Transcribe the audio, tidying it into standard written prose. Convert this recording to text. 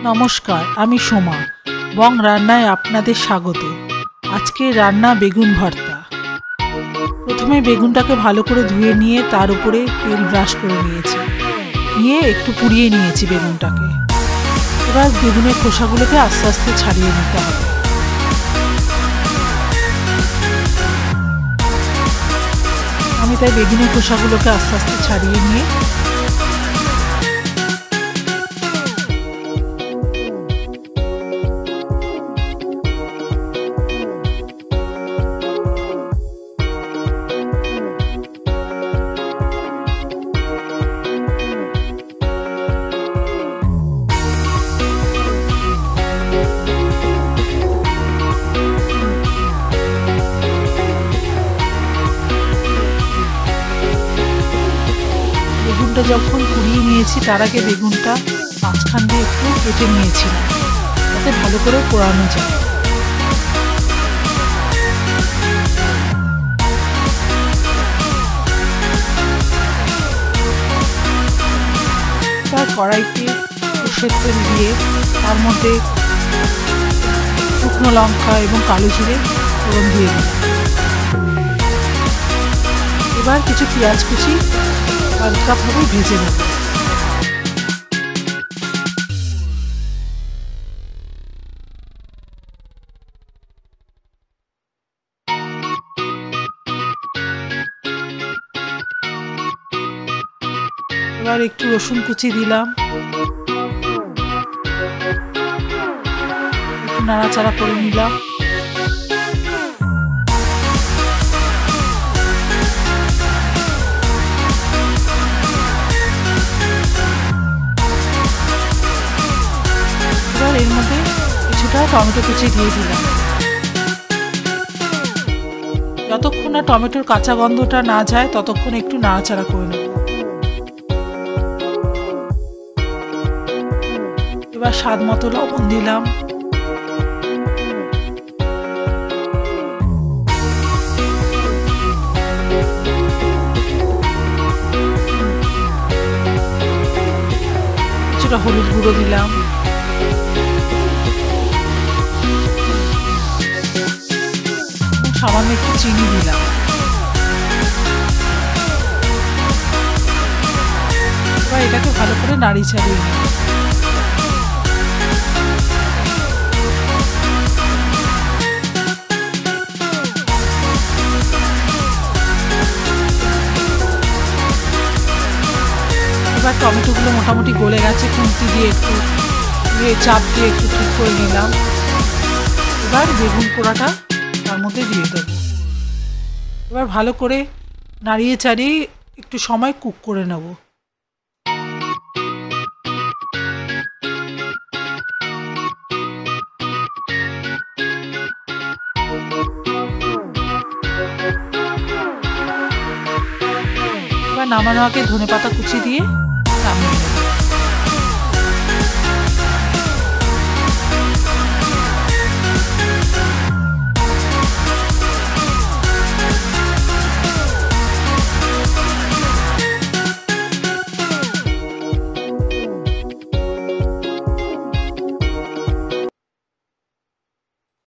নমস্কার, আমি সোমা। বং রান্নায় আপনাদের স্বাগত। আজকে রান্না বেগুন ভর্তা। প্রথমে বেগুনটাকে ভালো করে ধুয়ে নিয়ে তার উপরে তেল ব্রাশ করে নিয়েছি, নিয়ে একটু পুড়িয়ে নিয়েছি বেগুনটাকে। এবার বেগুনের খোসাগুলোকে আস্তে আস্তে ছাড়িয়ে নিতে হবে। আমি তাই বেগুনের খোসাগুলোকে আস্তে আস্তে ছাড়িয়ে নিয়ে বেগুনটা যখন পুড়িয়ে নিয়েছি তার আগে বেগুনটা মাঝখান দিয়ে একটু কেটে নিয়েছিলাম, যাতে ভালো করে পোড়ানো যায়। তার কড়াইতে সর্ষের তেল দিয়ে তার মধ্যে শুকনো লঙ্কা এবং কালো জিরে ফোড়ন দিয়ে দিলাম। এবার কিছু পেঁয়াজ কুচি হালকাভাবে ভেজে নেব। এবার একটু রসুন কুচি দিলাম, একটু নাড়াচাড়া করে নিলাম। এবার এর মধ্যে কিছুটা টমেটো কুচি দিয়ে দিলাম। যতক্ষণ না টমেটোর কাঁচা গন্ধটা না যায় ততক্ষণ একটু নাড়াচাড়া করে নেব। এবার স্বাদ মতো লবণ দিলাম। কিছুটা হলুদ গুঁড়ো দিলাম। সামান্য একটু চিনি দিলাম। এবার এটাকে ভালো করে নাড়ি চাড়িয়ে নিই। এবার টমেটোগুলো মোটামুটি গলে গেছে, খুন্তি দিয়ে একটু চাপ দিয়ে একটু ঠিক করে নিলাম। এবার বেগুন পোড়াটা তার মধ্যে দিয়ে দেবো। এবার ভালো করে নাড়িয়ে চাড়িয়ে একটু সময় কুক করে নেব। এবার নামানোর আগে ধনেপাতা কুচি দিয়ে নামিয়ে নেব।